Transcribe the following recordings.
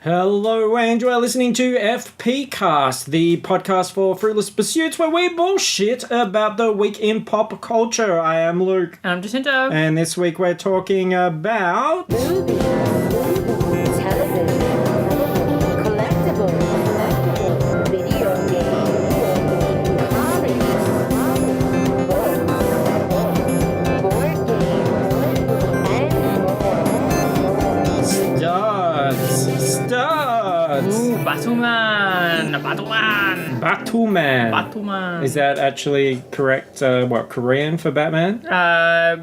Hello, and you are listening to FPcast, the podcast for Fruitless Pursuits, where we bullshit about the week in pop culture. I am Luke. I'm Jacinto. And this week we're talking about... Movies, television, collectibles, video games, comics, books, board games, and more. Studs. Ooh, Batman. Is that actually correct, Korean for Batman?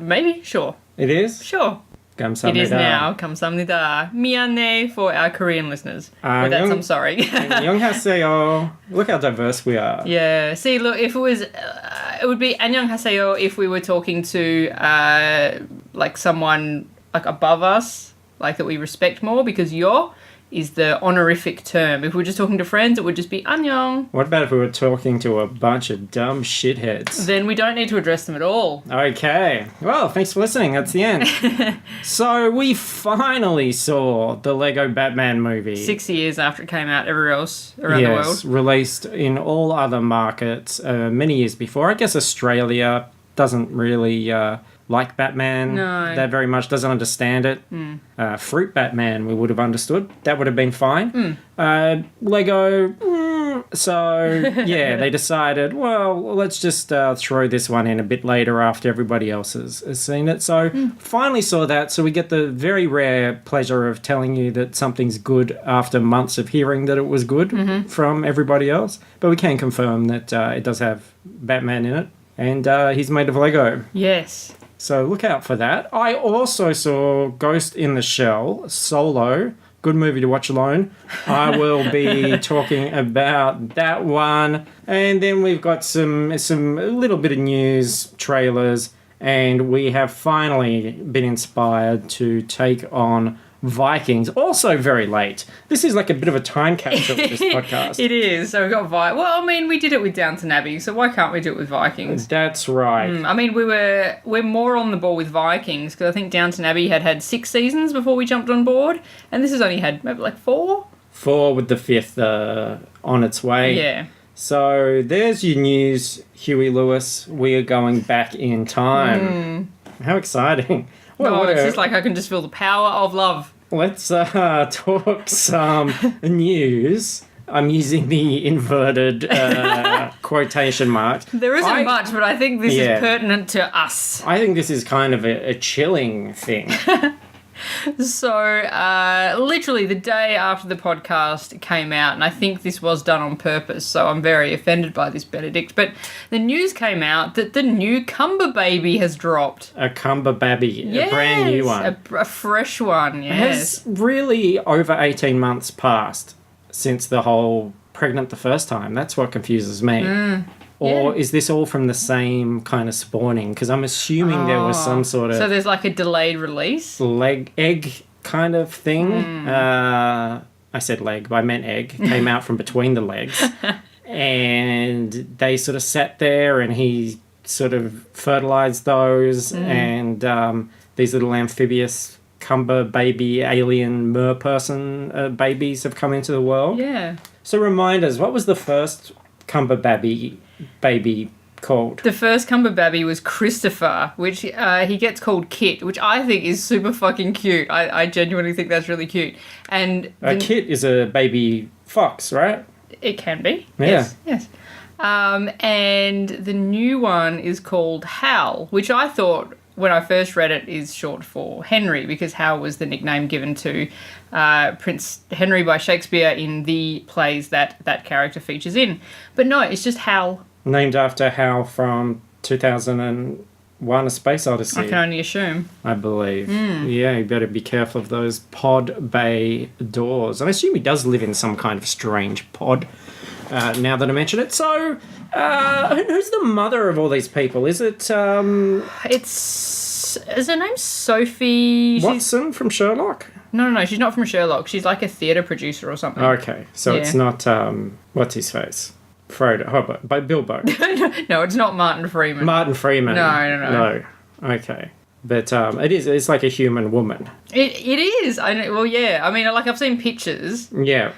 Maybe, sure. It is? Sure. 감사합니다. It is now. 감사합니다. 미안해 for our Korean listeners. With that, I'm sorry. 안녕하세요. Look how diverse we are. Yeah. See, look, if it was... it would be 안녕하세요 if we were talking to, like, someone, like, above us, like, that we respect more, because yo is the honorific term. If we were just talking to friends, it would just be 안녕. What about if we were talking to a bunch of dumb shitheads? Then we don't need to address them at all. Okay. Well, thanks for listening. That's the end. So we finally saw the Lego Batman movie. 6 years after it came out everywhere else around the world. Released in all other markets many years before. I guess Australia doesn't really... like Batman, No. that very much doesn't understand it. Fruit Batman, we would have understood. That would have been fine. Lego, so yeah, they decided, well, let's just throw this one in a bit later after everybody else has seen it. So finally saw that, so we get the very rare pleasure of telling you that something's good after months of hearing that it was good from everybody else. But we can confirm that it does have Batman in it, and he's made of Lego. Yes. So look out for that. I also saw Ghost in the Shell, Solo. Good movie to watch alone. I will be talking about that one. And then we've got some a little bit of news, trailers, and we have finally been inspired to take on Vikings. Also very late. This is like a bit of a time capsule for this podcast. It is. So we've got Vikings. Well, I mean, we did it with Downton Abbey, so why can't we do it with Vikings? That's right. I mean, we're more on the ball with Vikings, because I think Downton Abbey had 6 seasons before we jumped on board, and this has only had maybe like 4? 4 with the 5th on its way. Yeah. So there's your news, Huey Lewis. We are going back in time. How exciting. Well, it's just like I can just feel the power of love. Let's talk some news. I'm using the inverted quotation marks. There isn't much, but I think this is pertinent to us. I think this is kind of a chilling thing. So, literally the day after the podcast came out, and I think this was done on purpose, so I'm very offended by this, Benedict, but the news came out that the new Cumber Baby has dropped. A Cumber Baby, a brand new one. A fresh one, yes. Has really over 18 months passed since the whole pregnant the first time. That's what confuses me. Or is this all from the same kind of spawning? Because I'm assuming there was some sort of... So there's like a delayed release? egg kind of thing. I said leg, but I meant egg. Came out from between the legs. And they sort of sat there and he sort of fertilized those. And these little amphibious Cumber Baby alien merperson babies have come into the world. Yeah. So remind us, what was the first Cumber Baby called? The first Cumber Baby was Christopher, which he gets called Kit, which I think is super fucking cute. I genuinely think that's really cute. And A kit is a baby fox, right? It can be. Yeah. Yes. And the new one is called Hal, which I thought when I first read it is short for Henry, because Hal was the nickname given to Prince Henry by Shakespeare in the plays that character features in. But no, it's just Hal. Named after Hal from 2001: A Space Odyssey. I can only assume. I believe. Yeah, you better be careful of those pod bay doors. And I assume he does live in some kind of strange pod, now that I mention it. So, who's the mother of all these people? Is it... Is her name Sophie? Watson from Sherlock? No, she's not from Sherlock. She's like a theatre producer or something. Okay, so it's not... what's his face? Frodo. Oh, by Bilbo. No, it's not Martin Freeman. Martin Freeman. No. No. Okay. But it's like a human woman. It is. I know. Well, yeah. I mean, like I've seen pictures. Yeah.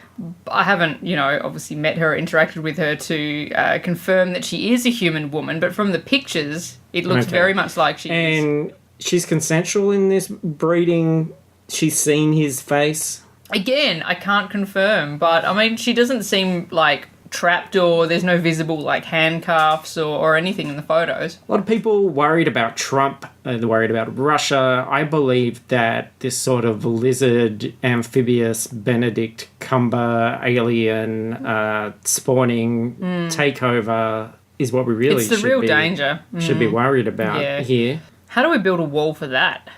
I haven't, obviously met her or interacted with her to confirm that she is a human woman. But from the pictures, it looks very much like she is. And she's consensual in this breeding. She's seen his face. Again, I can't confirm, but I mean, she doesn't seem like trapped or there's no visible like handcuffs or anything in the photos. A lot of people worried about Trump, they're worried about Russia. I believe that this sort of lizard, amphibious, Benedict Cumber, alien, spawning takeover is what we really it's the real danger. Should be worried about here. How do we build a wall for that?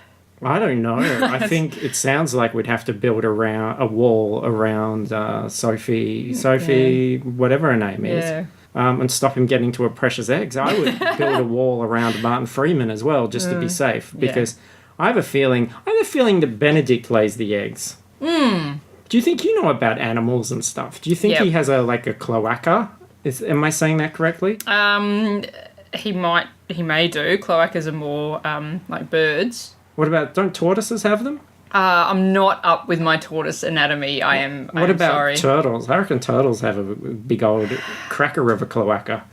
I don't know. I think it sounds like we'd have to build a wall around Sophie, whatever her name is, and stop him getting to her precious eggs. I would build a wall around Martin Freeman as well, just to be safe, because I have a feeling that Benedict lays the eggs. Do you think you know about animals and stuff? Do you think he has a cloaca? Am I saying that correctly? He may do. Cloacas are more like birds. What about, don't tortoises have them? I'm not up with my tortoise anatomy. What about turtles? I reckon turtles have a big old cracker of a cloaca.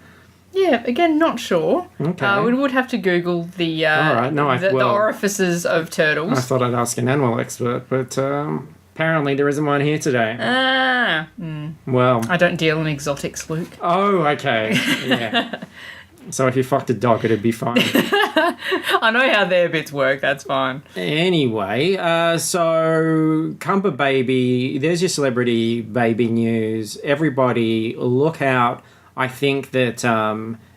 Yeah, again, not sure. Okay. We would have to Google the orifices of turtles. I thought I'd ask an animal expert, but apparently there isn't one here today. Well, I don't deal in exotics, Luke. Oh, okay. Yeah. So if you fucked a dog, it'd be fine. I know how their bits work. That's fine. Anyway, so Cumber Baby, there's your celebrity baby news. Everybody, look out. I think that,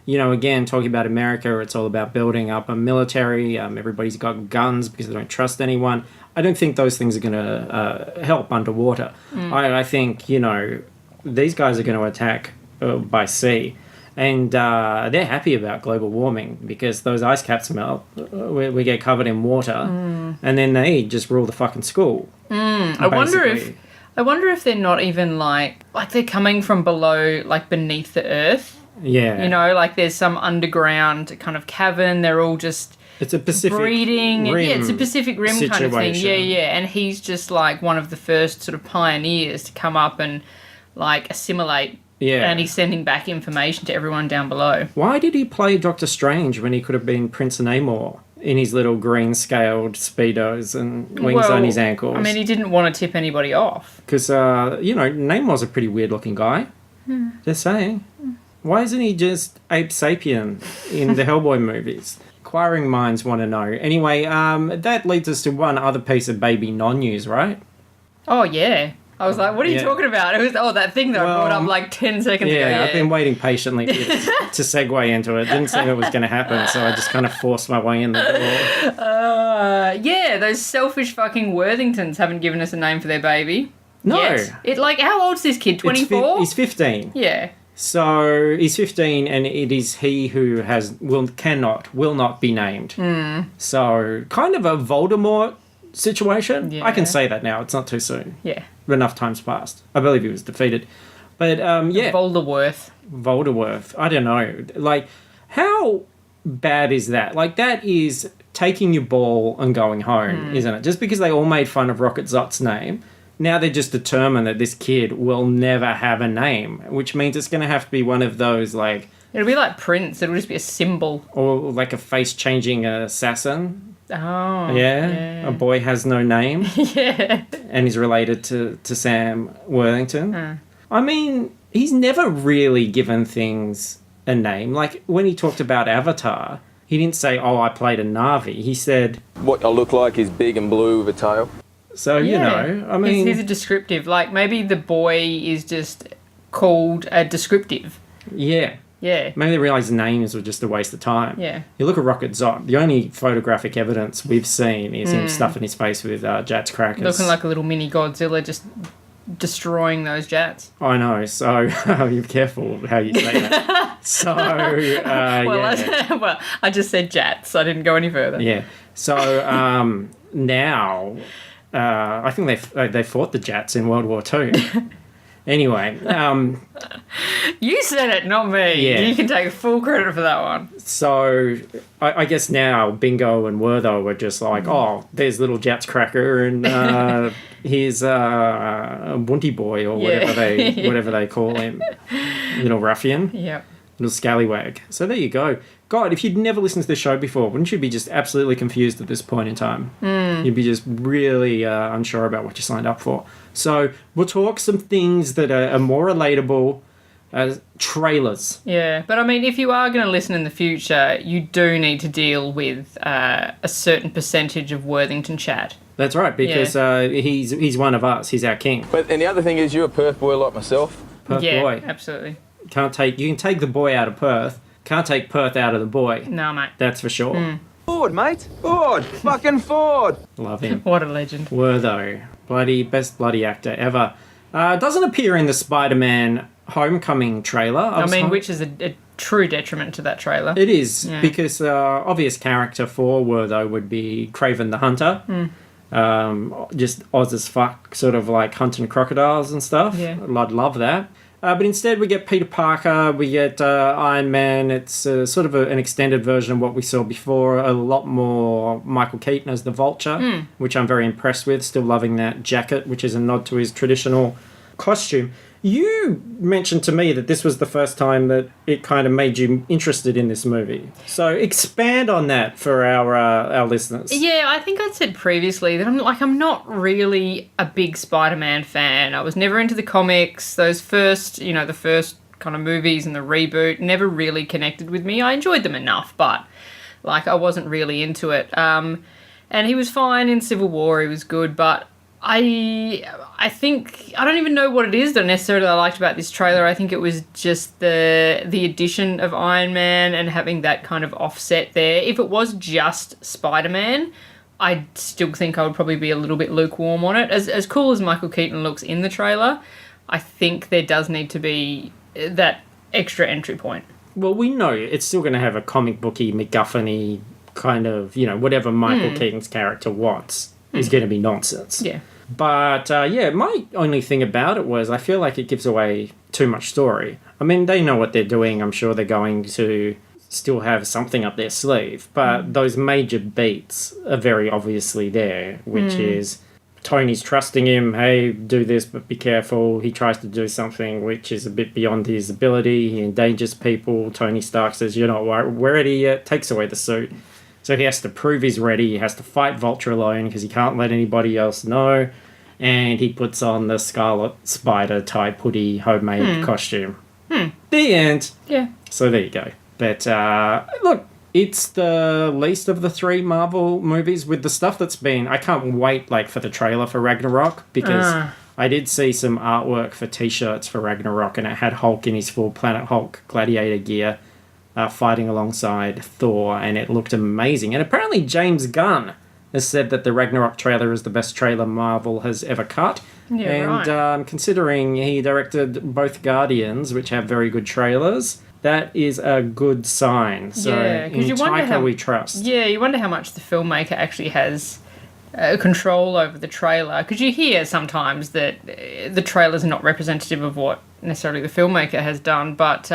again, talking about America, it's all about building up a military. Everybody's got guns because they don't trust anyone. I don't think those things are going to help underwater. I think, these guys are going to attack by sea. And they're happy about global warming because those ice caps melt. We get covered in water, and then they just rule the fucking school. I wonder if they're not even like they're coming from below, like beneath the earth. Yeah, like there's some underground kind of cavern. They're all just it's a Pacific breeding. Rim it's a Pacific Rim situation. Kind of thing. Yeah. And he's just like one of the first sort of pioneers to come up and like assimilate. Yeah. And he's sending back information to everyone down below. Why did he play Doctor Strange when he could have been Prince Namor in his little green-scaled Speedos and wings on his ankles? I mean, he didn't want to tip anybody off. Because, Namor's a pretty weird-looking guy. Just saying. Why isn't he just Ape Sapien in the Hellboy movies? Inquiring minds want to know. Anyway, that leads us to one other piece of baby non-news, right? Oh, yeah. I was like, what are you talking about? It was that thing that I brought up like 10 seconds ago. Yeah, I've been waiting patiently to segue into it. Didn't seem it was going to happen, so I just kind of forced my way in the door. Those selfish fucking Worthingtons haven't given us a name for their baby. No. Yet. How old's this kid? 24? He's 15. Yeah. So he's 15, and it is he who will not be named. So kind of a Voldemort situation. I can say that now. It's not too soon. Yeah. Enough time's passed. I believe he was defeated. But, Voldemort. I don't know. Like, how bad is that? Like, that is taking your ball and going home, isn't it? Just because they all made fun of Rocket Zot's name, now they're just determined that this kid will never have a name, which means it's going to have to be one of those, like... It'll be like Prince. It'll just be a symbol. Or like a face-changing assassin. Oh. Yeah. A boy has no name. Yeah. And he's related to Sam Worthington. I mean, he's never really given things a name. Like, when he talked about Avatar, he didn't say, I played a Na'vi. He said... What I look like is big and blue with a tail. So, I mean... He's a descriptive. Like, maybe the boy is just called a descriptive. Yeah. Yeah. Maybe they realised names were just a waste of time. Yeah. You look at Rocket Zot, the only photographic evidence we've seen is him stuffing his face with Jats crackers. Looking like a little mini Godzilla just destroying those Jats. I know, so you're careful how you say that. So, I just said Jats. I didn't go any further. Yeah. So, now, I think they fought the Jats in World War II. Anyway, You said it, not me. Yeah. You can take full credit for that one. so I guess now Bingo and Wertho were just like, oh, there's little Jats Cracker and here's Bunty Boy or whatever they call him, little ruffian, Yep. little scallywag. So there you go. God, if you'd never listened to this show before, wouldn't you be just absolutely confused at this point in time? You'd be just really unsure about what you signed up for. So we'll talk some things that are more relatable as trailers. Yeah, but I mean, if you are going to listen in the future, you do need to deal with a certain percentage of Worthington chat. That's right, because he's one of us. He's our king. And the other thing is, you're a Perth boy like myself. Perth Yeah, boy. absolutely. You can take the boy out of Perth. Can't take Perth out of the boy. No, mate. That's for sure. Ford, mate. Ford. Fucking Ford. Love him. What a legend. Wertho. Best bloody actor ever. Doesn't appear in the Spider-Man Homecoming trailer. Which is a true detriment to that trailer. It is, because obvious character for Wertho would be Craven the Hunter. Just Oz as fuck, sort of like hunting crocodiles and stuff. Yeah. I'd love that. But instead we get Peter Parker, we get Iron Man. It's sort of an extended version of what we saw before, a lot more Michael Keaton as the Vulture, which I'm very impressed with, still loving that jacket, which is a nod to his traditional costume. You mentioned to me that this was the first time that it kind of made you interested in this movie. So expand on that for our listeners. Yeah, I think I'd said previously that I'm not really a big Spider-Man fan. I was never into the comics. Those first, the first kind of movies and the reboot never really connected with me. I enjoyed them enough, but I wasn't really into it. And he was fine in Civil War. He was good, but I think I don't even know what it is that necessarily I liked about this trailer. I think it was just the addition of Iron Man and having that kind of offset there. If it was just Spider-Man, I still think I would probably be a little bit lukewarm on it. As cool as Michael Keaton looks in the trailer, I think there does need to be that extra entry point. Well, we know it's still going to have a comic booky, MacGuffin-y kind of, whatever Michael Keaton's character wants is going to be nonsense. Yeah. But, my only thing about it was I feel like it gives away too much story. I mean, they know what they're doing. I'm sure they're going to still have something up their sleeve. But those major beats are very obviously there, which is Tony's trusting him. Hey, do this, but be careful. He tries to do something which is a bit beyond his ability. He endangers people. Tony Stark says, you're not ready yet. Takes away the suit. So he has to prove he's ready. He has to fight Vulture alone because he can't let anybody else know. And he puts on the Scarlet Spider type hoodie homemade costume. The end. Yeah. So there you go. But look, it's the least of the three Marvel movies with the stuff that's been... I can't wait for the trailer for Ragnarok because I did see some artwork for T-shirts for Ragnarok and it had Hulk in his full Planet Hulk gladiator gear. Fighting alongside Thor, and it looked amazing. And apparently James Gunn has said that the Ragnarok trailer is the best trailer Marvel has ever cut. Yeah, and right. Considering he directed both Guardians, which have very good trailers, that is a good sign. So in Taika we trust. Yeah, you wonder how much the filmmaker actually has control over the trailer. Because you hear sometimes that the trailers are not representative of what necessarily the filmmaker has done, but...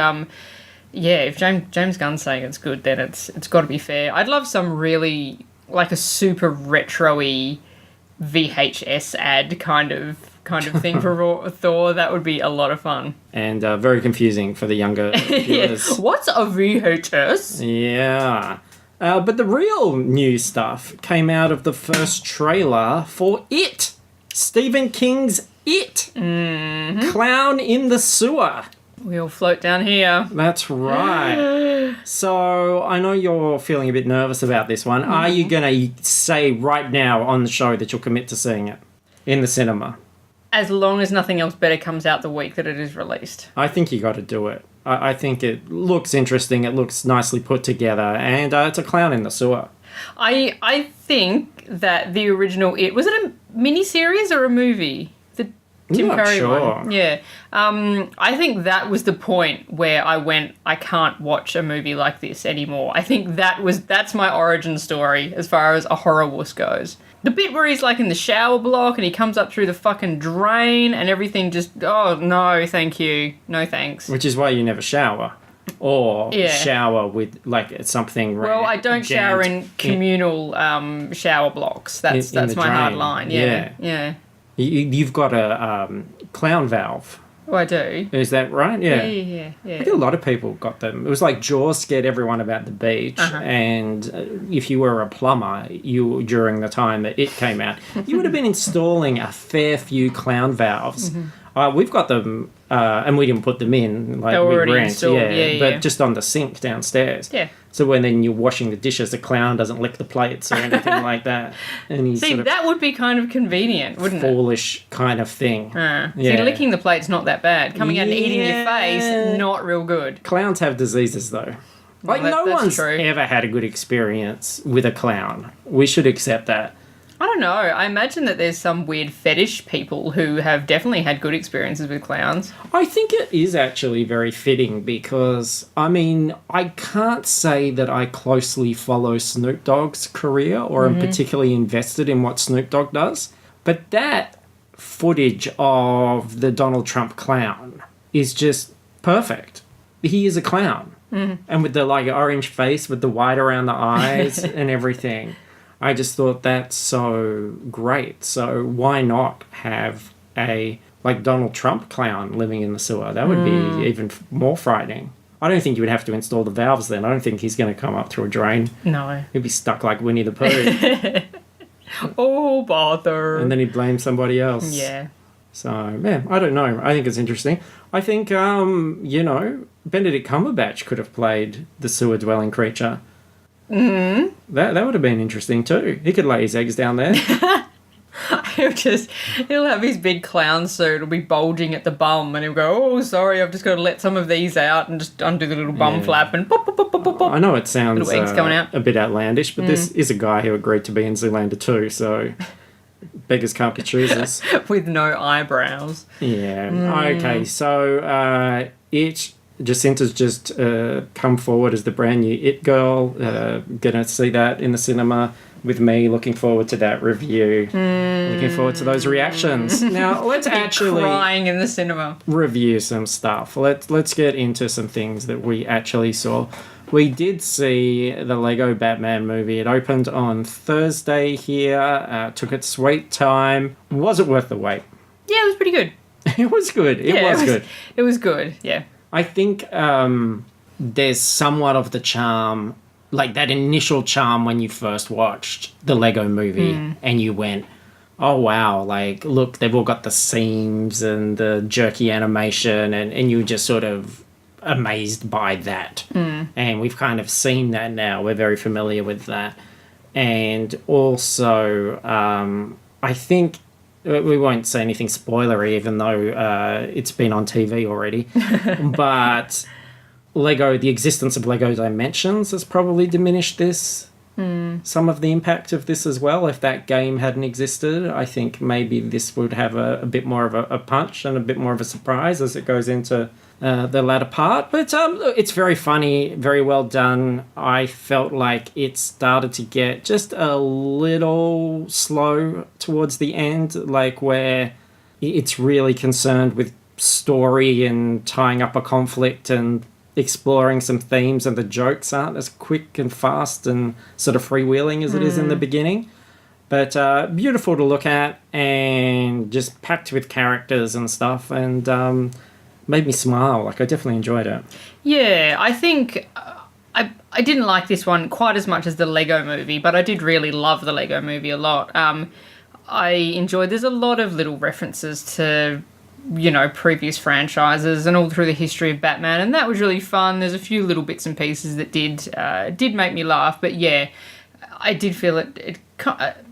yeah, if James Gunn's saying it's good, then it's got to be fair. I'd love some really, a super retro-y VHS ad kind of thing for Thor. That would be a lot of fun. And very confusing for the younger viewers. Yeah. What's a VHS? Yeah. But the real new stuff came out of the first trailer for It. Stephen King's It. Clown in the Sewer. We all float down here. That's right. So I know you're feeling a bit nervous about this one. Are you going to say right now on the show that you'll commit to seeing it in the cinema? As long as nothing else better comes out the week that it is released. I think you got to do it. I think it looks interesting. It looks nicely put together. And it's a clown in the sewer. I think that the original It... Was it a miniseries or a movie? Tim Curry one. Yeah. I think that was the point where I went, I can't watch a movie like this anymore. I think that's my origin story as far as a horror wuss goes. The bit where he's like in the shower block and he comes up through the fucking drain and everything just, oh, no, thank you. No thanks. Which is why you never shower. Or Yeah. shower with, like, something... Well, I don't shower jammed in communal shower blocks. That's in the my hard drain. line. Yeah. Yeah. You've got a clown valve. Oh, I do. Is that right? Yeah. I think a lot of people got them. It was like Jaws scared everyone about the beach, and if you were a plumber, during the time that it came out, you would have been installing a fair few clown valves. We've got them, and we didn't put them in. Like, They were we already rent, installed, but just on the sink downstairs. Yeah. So when then you're washing the dishes, the clown doesn't lick the plates or anything like that. And he's See, sort of that would be kind of convenient, wouldn't it? foolish kind of thing. See, licking the plate's not that bad. Coming out and eating your face, not real good. Clowns have diseases, though. Like, no that's one's true. ever had a good experience with a clown. We should accept that. I don't know. I imagine that there's some weird fetish people who have definitely had good experiences with clowns. I think it is actually very fitting because, I mean, I can't say that I closely follow Snoop Dogg's career or am particularly invested in what Snoop Dogg does, but that footage of the Donald Trump clown is just perfect. He is a clown. And with the, like, orange face with the white around the eyes and everything. I just thought that's so great. So why not have a, like, Donald Trump clown living in the sewer? That would be even more frightening. I don't think you would have to install the valves then. I don't think he's going to come up through a drain. No. He'd be stuck like Winnie the Pooh. Oh, bother. And then he'd blame somebody else. Yeah. So, yeah, I don't know. I think it's interesting. I think, Benedict Cumberbatch could have played the sewer-dwelling creature. That would have been interesting too. He could lay his eggs down there. He'll have his big clown suit. It'll be bulging at the bum, and he'll go, "Oh, sorry, I've just got to let some of these out," and just undo the little bum flap and pop, pop, pop, pop, pop, pop. I know it sounds Little eggs coming out. a bit outlandish, but this is a guy who agreed to be in Zoolander 2, so beggars can't be choosers. With no eyebrows. Yeah. Okay, so Jacinta's just come forward as the brand new It Girl. Gonna see that in the cinema with me. Looking forward to that review. Looking forward to those reactions. Now, let's actually Crying in the cinema. review some stuff. Let's get into some things that we actually saw. We did see the Lego Batman movie. It opened on Thursday here. Took its sweet time. Was it worth the wait? Yeah, it was pretty good. It was good. It was good. It was good, yeah. I think there's somewhat of the charm, like that initial charm when you first watched the Lego movie and you went, oh wow, like look, they've all got the seams and the jerky animation and you were just sort of amazed by that. And we've kind of seen that now. We're very familiar with that. And also, I think we won't say anything spoilery, even though it's been on TV already. But the existence of Lego Dimensions has probably diminished this. Some of the impact of this as well. If that game hadn't existed, I think maybe this would have a bit more of a punch and a bit more of a surprise as it goes into the latter part. But it's very funny, very well done. I felt like it started to get just a little slow towards the end, like where it's really concerned with story and tying up a conflict and exploring some themes, and the jokes aren't as quick and fast and sort of freewheeling as it is in the beginning. But beautiful to look at and just packed with characters and stuff, and made me smile. Like, I definitely enjoyed it. Yeah, I think I didn't like this one quite as much as the Lego movie, but I did really love the Lego movie a lot. I enjoyed, there's a lot of little references to, you know, previous franchises and all through the history of Batman, and that was really fun. There's a few little bits and pieces that did make me laugh, but yeah, I did feel it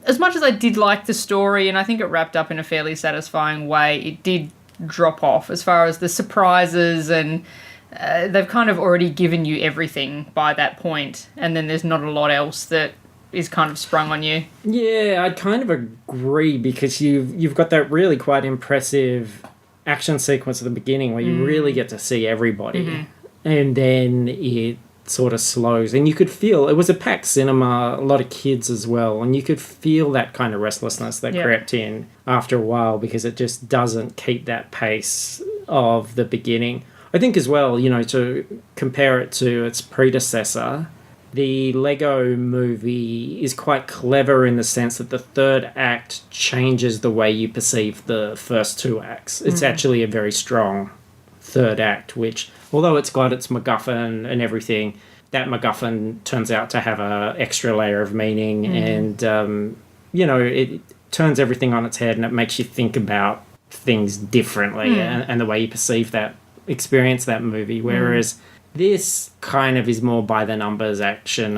as much as I did like the story, and I think it wrapped up in a fairly satisfying way, it did drop off as far as the surprises, and they've kind of already given you everything by that point, and then there's not a lot else that is kind of sprung on you. Yeah, I kind of agree, because you've got that really quite impressive action sequence at the beginning where you really get to see everybody, and then it sort of slows. And you could feel, it was a packed cinema, a lot of kids as well, and you could feel that kind of restlessness that crept in after a while because it just doesn't keep that pace of the beginning. I think as well, you know, to compare it to its predecessor, the Lego movie is quite clever in the sense that the third act changes the way you perceive the first two acts. It's actually a very strong third act, which, although it's got its MacGuffin and everything, that MacGuffin turns out to have a extra layer of meaning and, you know, it turns everything on its head and it makes you think about things differently and the way you perceive that, experience that movie, whereas this kind of is more by the numbers action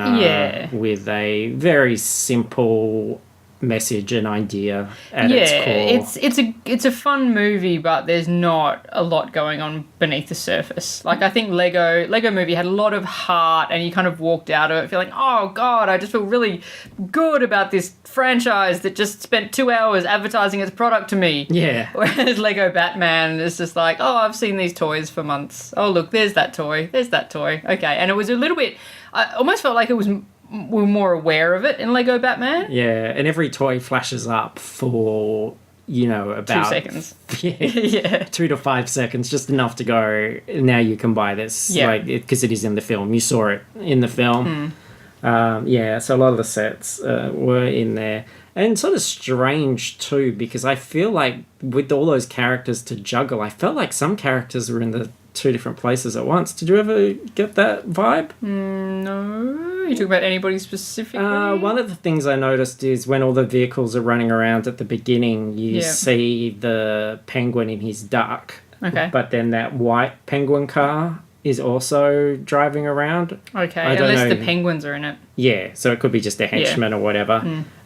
with a very simple message and idea at its core. It's a fun movie, but there's not a lot going on beneath the surface. Like, I think Lego Movie had a lot of heart, and you kind of walked out of it feeling, oh god, I just feel really good about this franchise that just spent 2 hours advertising its product to me. Yeah. Whereas Lego Batman is just like, oh, I've seen these toys for months. Oh, look, there's that toy. Okay. And it was a little bit, I almost felt like we're more aware of it in Lego Batman. Yeah, and every toy flashes up for, you know, about 2 seconds. Yeah, 2 to 5 seconds, just enough to go, now you can buy this. Yeah. Like, because it is in the film. You saw it in the film. So a lot of the sets were in there. And sort of strange, too, because I feel like with all those characters to juggle, I felt like some characters were in the 2 different places at once. Did you ever get that vibe? No. You talking about anybody specifically? One of the things I noticed is when all the vehicles are running around at the beginning, you see the penguin in his duck. Okay. But then that white penguin car is also driving around. Okay, unless the penguins are in it. Yeah, so it could be just a henchman or whatever.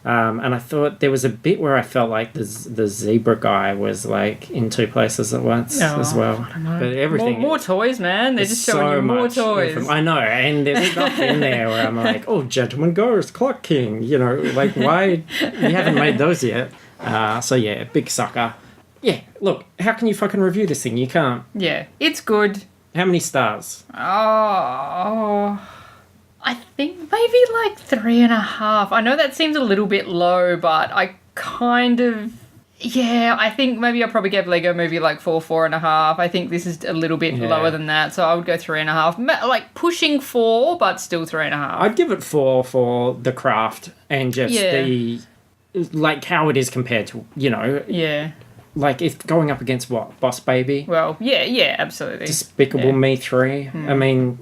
And I thought there was a bit where I felt like the zebra guy was like in 2 places at once as well. I don't know. But everything, more toys, man. They're just showing you more toys. I know, and there's stuff in there where I'm like, oh, Gentleman Ghost, Clock King, you know, like why you haven't made those yet? So yeah, big sucker. Yeah, look, how can you fucking review this thing? You can't. Yeah, it's good. How many stars? Oh, I think maybe like 3.5. I know that seems a little bit low, but I kind of, I think maybe I probably gave Lego Movie like 4.5. I think this is a little bit lower than that, so I would go 3.5. Like pushing 4, but still 3.5. I'd give it 4 for the craft and just the, like how it is compared to, you know. Yeah. Like, if going up against what? Boss Baby? Well, yeah, absolutely. Despicable Me 3? I mean,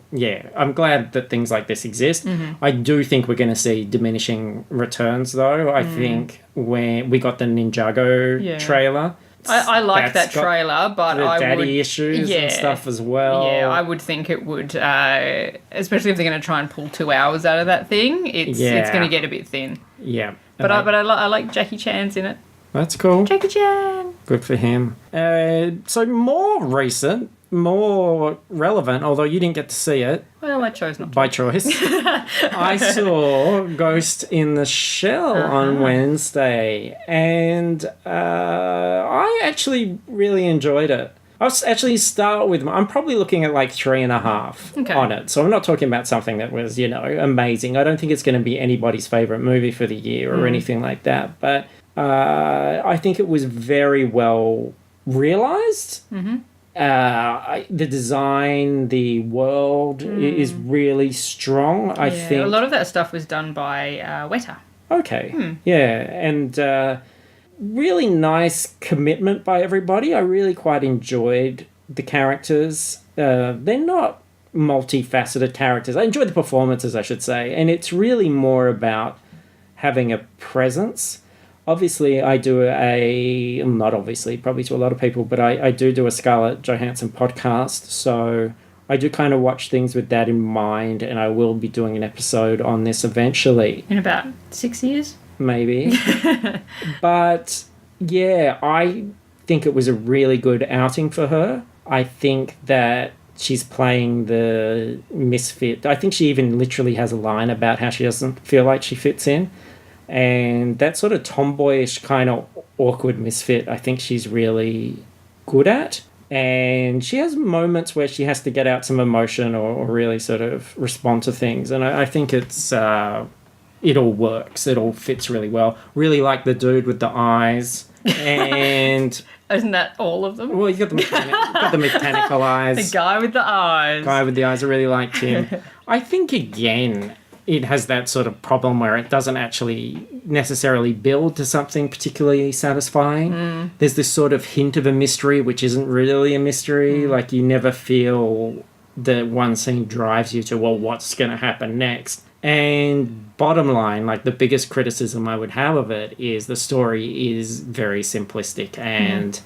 I'm glad that things like this exist. I do think we're going to see diminishing returns, though. I think when we got the Ninjago trailer... I like that trailer, but the I would... daddy issues and stuff as well. Yeah, I would think it would, especially if they're going to try and pull 2 hours out of that thing, it's going to get a bit thin. Yeah. But I like Jackie Chan's in it. That's cool. Jackie Chan. Good for him. So more recent, more relevant, although you didn't get to see it. Well, I chose not to. By choice. I saw Ghost in the Shell on Wednesday, and I actually really enjoyed it. I'll actually start with, I'm probably looking at like 3.5 on it. So I'm not talking about something that was, you know, amazing. I don't think it's going to be anybody's favourite movie for the year or anything like that. But I think it was very well realised. The design, the world is really strong, I think. A lot of that stuff was done by Weta. Okay. Yeah, and really nice commitment by everybody. I really quite enjoyed the characters. They're not multifaceted characters. I enjoyed the performances, I should say. And it's really more about having a presence. Obviously, I do not obviously, probably to a lot of people, but I do a Scarlett Johansson podcast. So I do kind of watch things with that in mind, and I will be doing an episode on this eventually. In about 6 years? Maybe. But, yeah, I think it was a really good outing for her. I think that she's playing the misfit. I think she even literally has a line about how she doesn't feel like she fits in. And that sort of tomboyish kind of awkward misfit, I think she's really good at. And she has moments where she has to get out some emotion or really sort of respond to things. And I think it's it all works. It all fits really well. Really like the dude with the eyes. And Isn't that all of them? well, you got the mechanical eyes. The guy with the eyes. Guy with the eyes. I really liked him. I think again, it has that sort of problem where it doesn't actually necessarily build to something particularly satisfying. There's this sort of hint of a mystery, which isn't really a mystery. Like, you never feel that one scene drives you to, well, what's going to happen next? And bottom line, like, the biggest criticism I would have of it is the story is very simplistic. And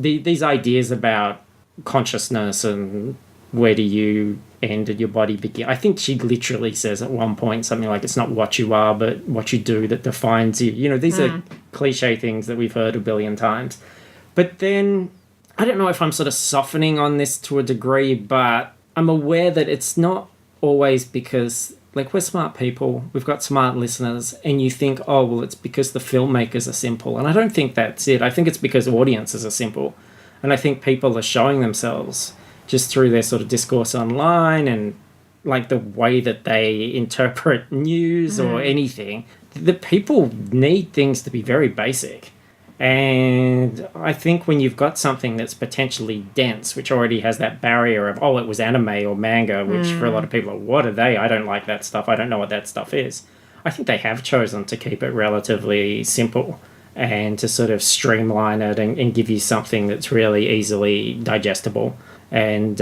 these ideas about consciousness and where do you end and your body begin. I think she literally says at one point something like, it's not what you are, but what you do that defines you. You know, these are cliche things that we've heard a billion times. But then, I don't know if I'm sort of softening on this to a degree, but I'm aware that it's not always because, like, we're smart people, we've got smart listeners, and you think, oh, well, it's because the filmmakers are simple. And I don't think that's it. I think it's because audiences are simple. And I think people are showing themselves just through their sort of discourse online and like the way that they interpret news or anything, the people need things to be very basic. And I think when you've got something that's potentially dense, which already has that barrier of, oh, it was anime or manga, which for a lot of people are, what are they? I don't like that stuff. I don't know what that stuff is. I think they have chosen to keep it relatively simple and to sort of streamline it and give you something that's really easily digestible. And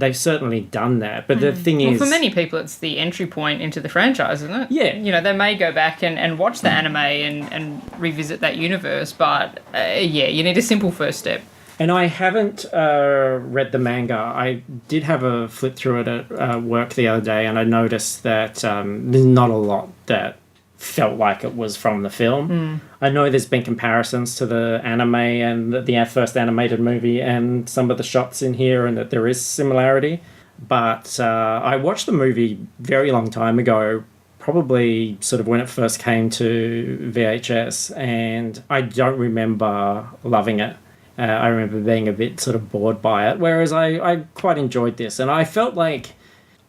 they've certainly done that. But the thing is... Well, for many people, it's the entry point into the franchise, isn't it? Yeah. You know, they may go back and watch the anime and revisit that universe, but, yeah, you need a simple first step. And I haven't read the manga. I did have a flip through it at work the other day, and I noticed that there's not a lot that felt like it was from the film. I know there's been comparisons to the anime and the first animated movie and some of the shots in here, and that there is similarity. But I watched the movie very long time ago, probably sort of when it first came to VHS, and I don't remember loving it. I remember being a bit sort of bored by it, whereas I quite enjoyed this. And I felt like,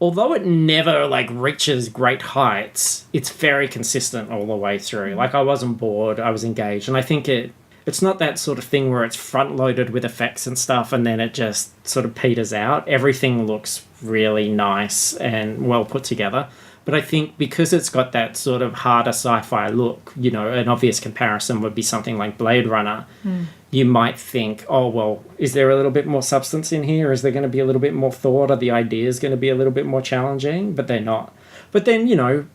although it never, like, reaches great heights, it's very consistent all the way through. Like, I wasn't bored, I was engaged. And I think it's not that sort of thing where it's front-loaded with effects and stuff and then it just sort of peters out. Everything looks really nice and well put together. But I think because it's got that sort of harder sci-fi look, you know, an obvious comparison would be something like Blade Runner. You might think, oh, well, is there a little bit more substance in here? Is there going to be a little bit more thought? Are the ideas going to be a little bit more challenging? But they're not. But then, you know,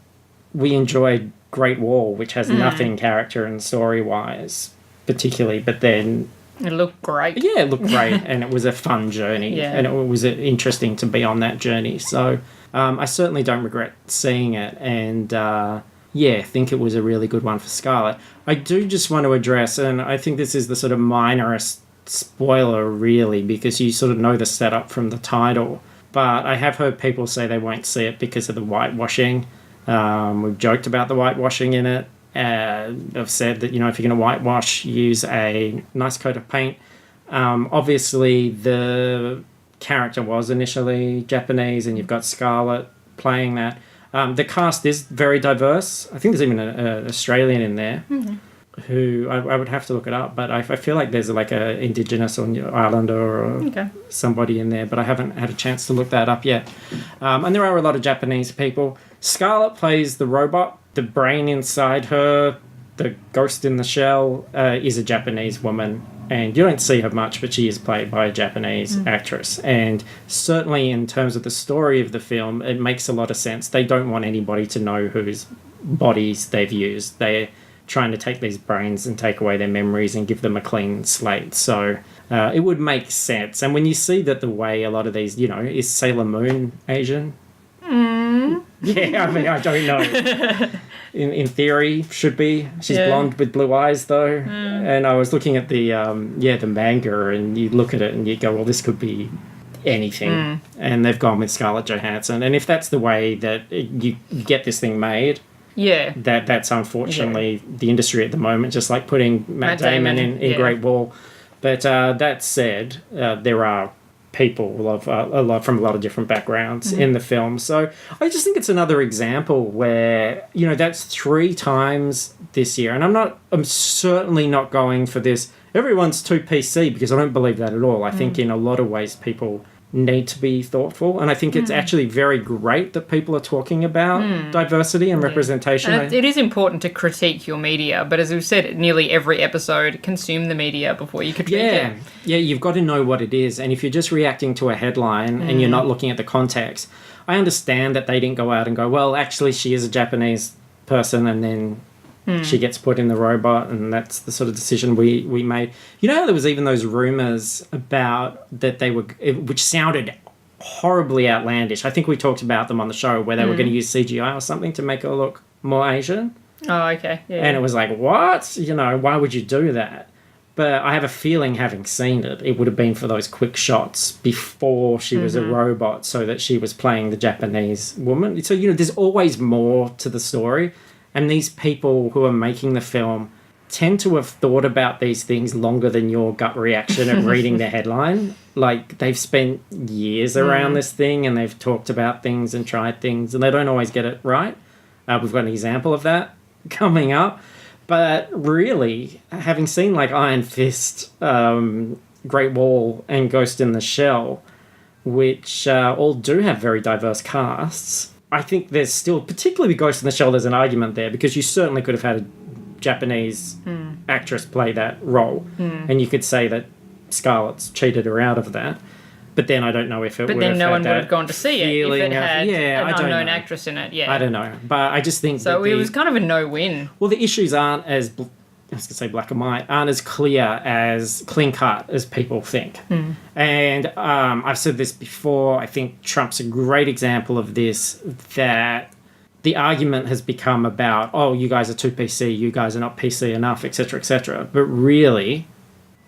we enjoyed Great Wall, which has nothing character and story-wise, particularly. But then... It looked great. Yeah, it looked great. And it was a fun journey. Yeah. And it was interesting to be on that journey. So I certainly don't regret seeing it. And... yeah, I think it was a really good one for Scarlett. I do just want to address, and I think this is the sort of minorest spoiler, really, because you sort of know the setup from the title. But I have heard people say they won't see it because of the whitewashing. We've joked about the whitewashing in it. I've said that, you know, if you're going to whitewash, use a nice coat of paint. Obviously, the character was initially Japanese, and you've got Scarlett playing that. The cast is very diverse. I think there's even an Australian in there who I would have to look it up, but I feel like there's like a Indigenous or Islander or somebody in there, but I haven't had a chance to look that up yet. And there are a lot of Japanese people. Scarlett plays the robot. The brain inside her, the ghost in the shell, is a Japanese woman. And you don't see her much, but she is played by a Japanese actress. And certainly in terms of the story of the film, it makes a lot of sense. They don't want anybody to know whose bodies they've used. They're trying to take these brains and take away their memories and give them a clean slate. So it would make sense. And when you see that the way a lot of these, you know, is Sailor Moon Asian? Yeah, I mean, I don't know. In theory, should be. She's blonde with blue eyes, though. And I was looking at the manga, and you look at it and you go, well, this could be anything. And they've gone with Scarlett Johansson. And if that's the way that you get this thing made, that's unfortunately the industry at the moment, just like putting Matt Damon in Great Wall. But that said, there are people of from a lot of different backgrounds in the film. So I just think it's another example where, that's 3 times this year. And I'm certainly not going for this, everyone's too PC, because I don't believe that at all. I think in a lot of ways people need to be thoughtful, and I think it's actually very great that people are talking about diversity and representation. And it is important to critique your media, but as we've said nearly every episode, consume the media before you critique it. Yeah, you've got to know what it is, and if you're just reacting to a headline and you're not looking at the context, I understand that they didn't go out and go, well, actually she is a Japanese person, and then she gets put in the robot, and that's the sort of decision we made. There was even those rumours about that which sounded horribly outlandish. I think we talked about them on the show, where they were going to use CGI or something to make her look more Asian. Oh, okay. Yeah. And it was like, what? Why would you do that? But I have a feeling, having seen it, it would have been for those quick shots before she was a robot, so that she was playing the Japanese woman. So, there's always more to the story. And these people who are making the film tend to have thought about these things longer than your gut reaction at reading the headline. Like, they've spent years around this thing, and they've talked about things and tried things, and they don't always get it right. We've got an example of that coming up. But really, having seen like Iron Fist, Great Wall, and Ghost in the Shell, which all do have very diverse casts, I think there's still, particularly with Ghost in the Shell, there's an argument there, because you certainly could have had a Japanese actress play that role, and you could say that Scarlett's cheated her out of that. But then I don't know if it would have. But then no one that would have gone to see it if it had an unknown know. Actress in it. Yeah, I don't know, but I just think so. It was kind of a no-win. Well, the issues aren't as I was going to say black and white, aren't as clean cut as people think. And I've said this before, I think Trump's a great example of this, that the argument has become about, oh, you guys are too PC, you guys are not PC enough, etc., etc. But really,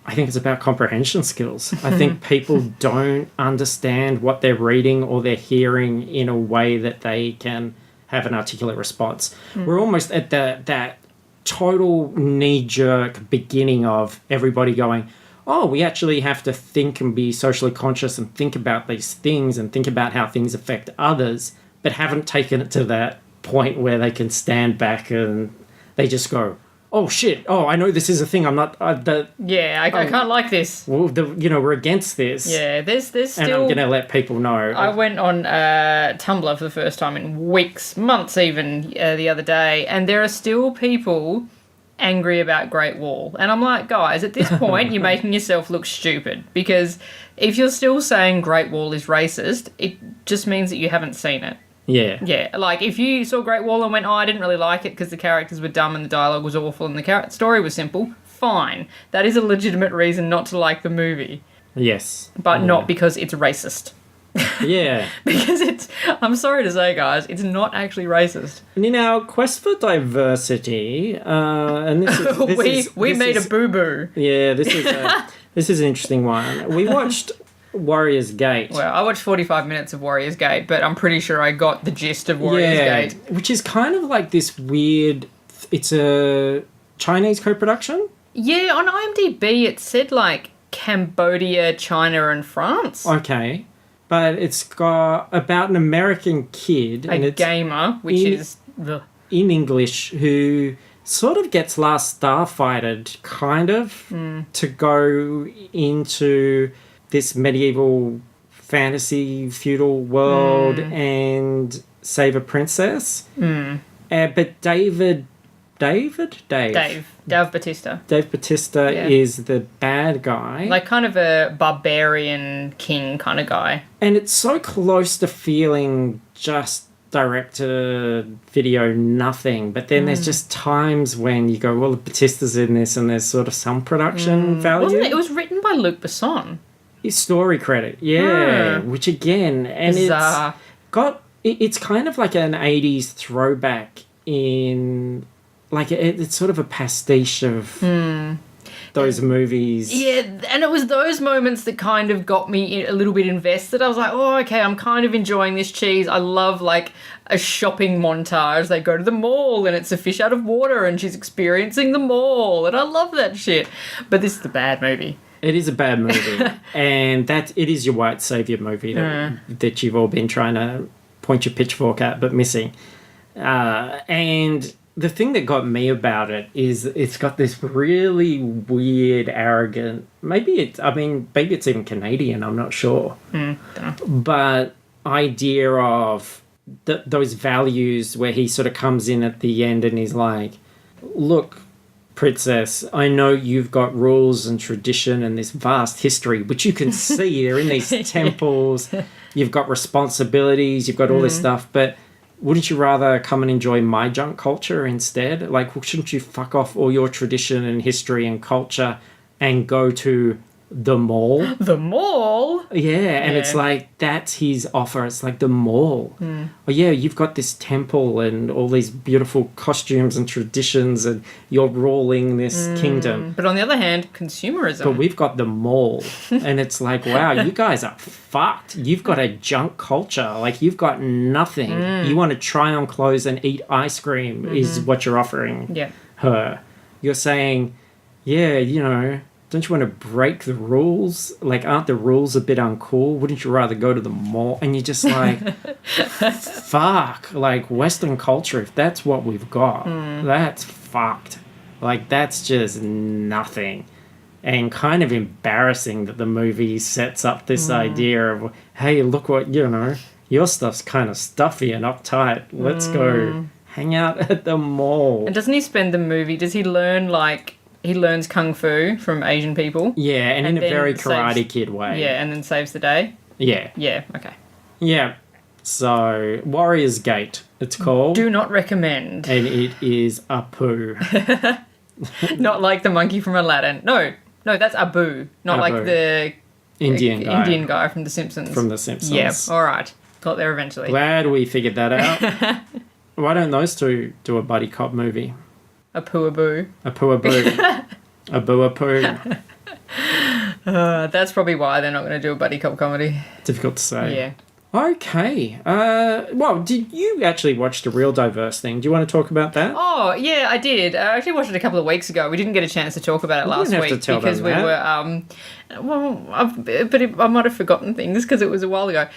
I think it's about comprehension skills. I think people don't understand what they're reading or they're hearing in a way that they can have an articulate response. We're almost at that total knee-jerk beginning of everybody going, oh, we actually have to think and be socially conscious and think about these things and think about how things affect others, but haven't taken it to that point where they can stand back and they just go, oh, shit, oh, I know this is a thing, I'm not... I can't like this. Well, we're against this. Yeah, there's still... And I'm going to let people know. I went on Tumblr for the first time in weeks, months even, the other day, and there are still people angry about Great Wall. And I'm like, guys, at this point, you're making yourself look stupid, because if you're still saying Great Wall is racist, it just means that you haven't seen it. Yeah. Yeah, like if you saw Great Wall and went, oh, I didn't really like it because the characters were dumb and the dialogue was awful and the story was simple, fine. That is a legitimate reason not to like the movie. Yes. But not because it's racist. Yeah. Because I'm sorry to say, guys, it's not actually racist. And in our quest for diversity, and we made a boo-boo. Yeah, this is an interesting one. We watched Warriors Gate. Well, I watched 45 minutes of Warriors Gate, but I'm pretty sure I got the gist of Warriors Gate. Which is kind of like this weird... It's a Chinese co-production? Yeah, on IMDb it said like Cambodia, China and France. Okay. But it's got about an American kid... A gamer, which is... In English, who sort of gets Last Starfighted, kind of, to go into... this medieval fantasy feudal world and save a princess. But Dave Bautista. Dave Bautista is the bad guy. Like kind of a barbarian king kind of guy. And it's so close to feeling just direct-to-video nothing. But then there's just times when you go, well, Bautista's in this and there's sort of some production value. Wasn't it? It was written by Luc Besson. His story credit, which again, and bizarre. It's kind of like an 80s throwback in, like, it's sort of a pastiche of those movies. Yeah, and it was those moments that kind of got me a little bit invested. I was like, oh, okay, I'm kind of enjoying this cheese. I love, like, a shopping montage. They go to the mall and it's a fish out of water and she's experiencing the mall and I love that shit. But this is the bad movie. It is a bad movie, and it is your white savior movie that you've all been trying to point your pitchfork at, but missing. And the thing that got me about it is it's got this really weird, arrogant. Maybe it's even Canadian. I'm not sure, but idea of those values where he sort of comes in at the end and he's like, "Look, princess, I know you've got rules and tradition and this vast history, which you can see. They're in these temples. You've got responsibilities. You've got all this stuff. But wouldn't you rather come and enjoy my junk culture instead? Like, shouldn't you fuck off all your tradition and history and culture and go to the mall?" The mall? Yeah, and it's like, that's his offer. It's like the mall. Oh, yeah, you've got this temple and all these beautiful costumes and traditions and you're ruling this kingdom. But on the other hand, consumerism. But we've got the mall. And it's like, wow, you guys are fucked. You've got a junk culture. Like, you've got nothing. You want to try on clothes and eat ice cream is what you're offering her. You're saying, yeah, you know, don't you want to break the rules? Like, aren't the rules a bit uncool? Wouldn't you rather go to the mall? And you're just like, fuck. Like, Western culture, if that's what we've got, that's fucked. Like, that's just nothing. And kind of embarrassing that the movie sets up this idea of, hey, look what, you know, your stuff's kind of stuffy and uptight. Let's go hang out at the mall. And doesn't he spend the movie, does he learn, like, he learns kung fu from Asian people? Yeah, and in a then very Karate Kid way. Yeah, and then saves the day? Yeah. Yeah, okay. Yeah. So, Warrior's Gate, it's called. Do not recommend. And it is a poo. Not like the monkey from Aladdin. No, that's Abu. Not Abu. like the Indian guy. from The Simpsons. From The Simpsons. Yeah, all right. Got there eventually. Glad we figured that out. Why don't those two do a buddy cop movie? A poo-a-boo. A poo-a-boo. A boo-a-poo. That's probably why they're not going to do a buddy cop comedy. Difficult to say. Yeah. Okay. Well, did you actually watch The Real Diverse Thing? Do you want to talk about that? Oh, yeah, I did. I actually watched it a couple of weeks ago. We didn't get a chance to talk about it last didn't have week to tell because them we that. were. I might have forgotten things because it was a while ago.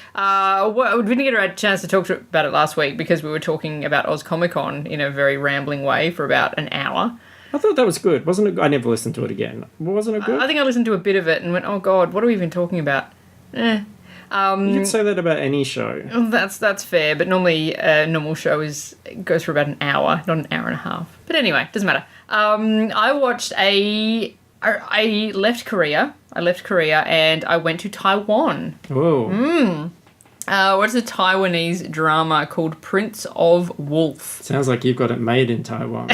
We didn't get a chance to talk about it last week because we were talking about Oz Comic Con in a very rambling way for about an hour. I thought that was good. Wasn't it? I never listened to it again. Wasn't it good? I think I listened to a bit of it and went, oh, God, what are we even talking about? You could say that about any show. That's fair, but normally a normal show goes for about an hour, not an hour and a half. But anyway, doesn't matter. I watched I left Korea and I went to Taiwan. Whoa. What's a Taiwanese drama called Prince of Wolf? Sounds like you've got it made in Taiwan.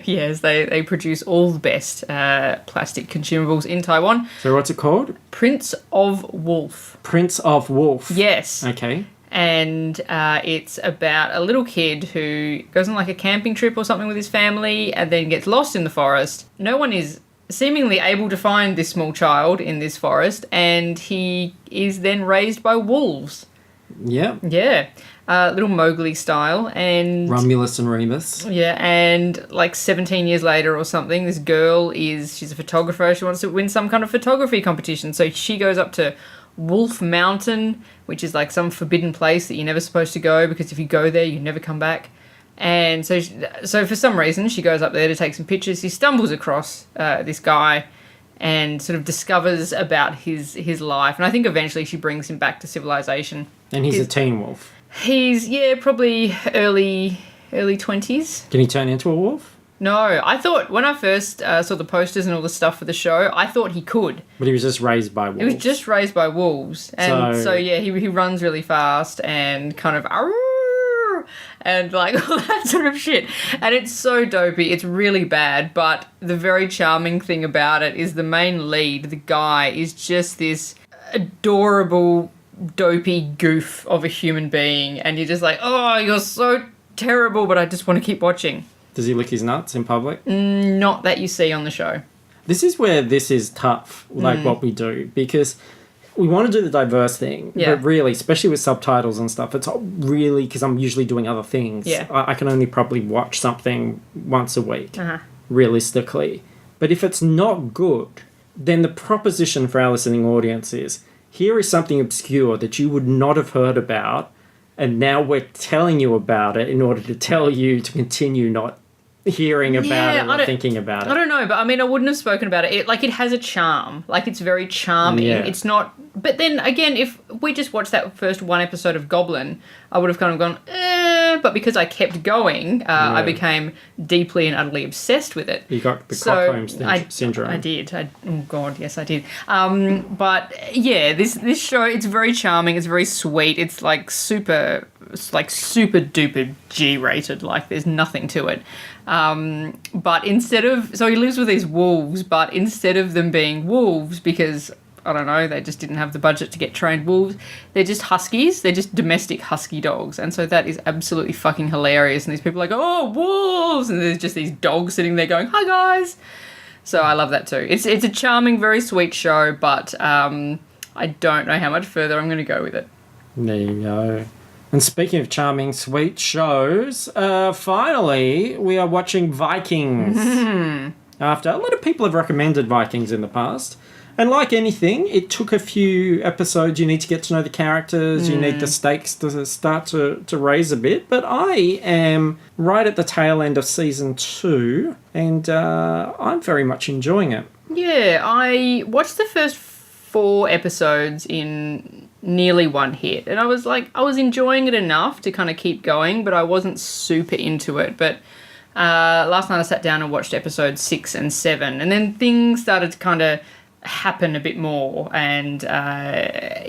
Yes, they produce all the best plastic consumables in Taiwan. So what's it called? Prince of Wolf. Prince of Wolf. Yes. Okay. And it's about a little kid who goes on like a camping trip or something with his family and then gets lost in the forest. No one is seemingly able to find this small child in this forest, and he is then raised by wolves. Yeah. Yeah. Little Mowgli style. And Romulus and Remus. yeah, and like 17 years later or something, this girl she's a photographer. She wants to win some kind of photography competition. So she goes up to Wolf Mountain, which is like some forbidden place that you're never supposed to go because if you go there, you never come back. And so for some reason, she goes up there to take some pictures. She stumbles across this guy and sort of discovers about his life. And I think eventually she brings him back to civilization. And he's a teen wolf. He's, probably early 20s. Can he turn into a wolf? No, I thought when I first saw the posters and all the stuff for the show, I thought he could. But he was just raised by wolves. He was just raised by wolves. And so he runs really fast and kind of... and like all that sort of shit. And it's so dopey. It's really bad. But the very charming thing about it is the main lead, the guy, is just this adorable, dopey goof of a human being. And you're just like, oh, you're so terrible, but I just want to keep watching. Does he lick his nuts in public? Not that you see on the show. This is where this is tough, like what we do, because... we want to do the diverse thing, but really, especially with subtitles and stuff, it's really, because I'm usually doing other things, I can only probably watch something once a week, realistically. But if it's not good, then the proposition for our listening audience is, here is something obscure that you would not have heard about, and now we're telling you about it in order to tell you to continue not hearing about it or thinking about it. I don't know, but I mean, I wouldn't have spoken about it. It has a charm. Like, it's very charming. Yeah. It's not... But then, again, if we just watched that first one episode of Goblin, I would have kind of gone, but because I kept going, I became deeply and utterly obsessed with it. You got the Stockholm syndrome. I did. Oh, God, yes, I did. But, yeah, this show, it's very charming. It's very sweet. It's, super duper G-rated. Like, there's nothing to it. But instead of... So he lives with these wolves, but instead of them being wolves, because... I don't know, they just didn't have the budget to get trained wolves. They're just huskies. They're just domestic husky dogs. And so that is absolutely fucking hilarious. And these people are like, oh, wolves! And there's just these dogs sitting there going, hi, guys! So I love that too. It's a charming, very sweet show, but I don't know how much further I'm going to go with it. There you go. And speaking of charming, sweet shows, finally, we are watching Vikings. After a lot of people have recommended Vikings in the past. And like anything, it took a few episodes. You need to get to know the characters. You need the stakes to start to raise a bit. But I am right at the tail end of season 2, and I'm very much enjoying it. Yeah, I watched the first 4 episodes in nearly one hit. And I was enjoying it enough to kind of keep going, but I wasn't super into it. But last night I sat down and watched episodes 6 and 7. And then things started to kind of happen a bit more, and I'm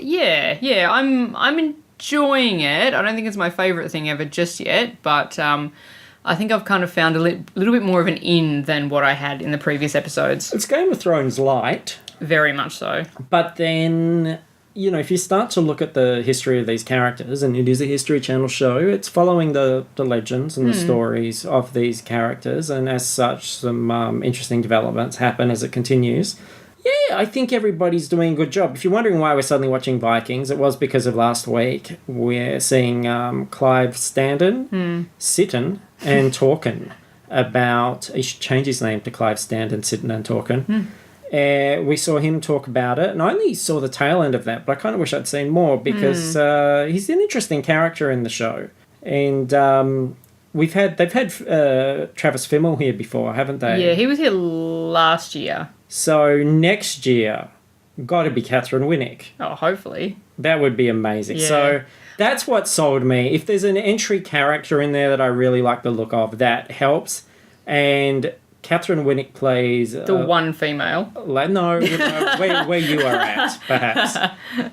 enjoying it. I don't think it's my favourite thing ever just yet, but I think I've kind of found a little bit more of an in than what I had in the previous episodes. It's Game of Thrones light. Very much so. But then, if you start to look at the history of these characters, and it is a History Channel show, it's following the legends and the stories of these characters, and as such, some interesting developments happen as it continues. Yeah, I think everybody's doing a good job. If you're wondering why we're suddenly watching Vikings, it was because of last week. We're seeing Clive Standen, Sitten, and Torkin about... He should change his name to Clive Standen, Sitten, and Torkin. We saw him talk about it, and I only saw the tail end of that, but I kind of wish I'd seen more because he's an interesting character in the show. And they've had Travis Fimmel here before, haven't they? Yeah, he was here last year. So next year, got to be Catherine Winnick. Oh, hopefully. That would be amazing. Yeah. So that's what sold me. If there's an entry character in there that I really like the look of, that helps. And Catherine Winnick plays... The one female. No, where you are at, perhaps.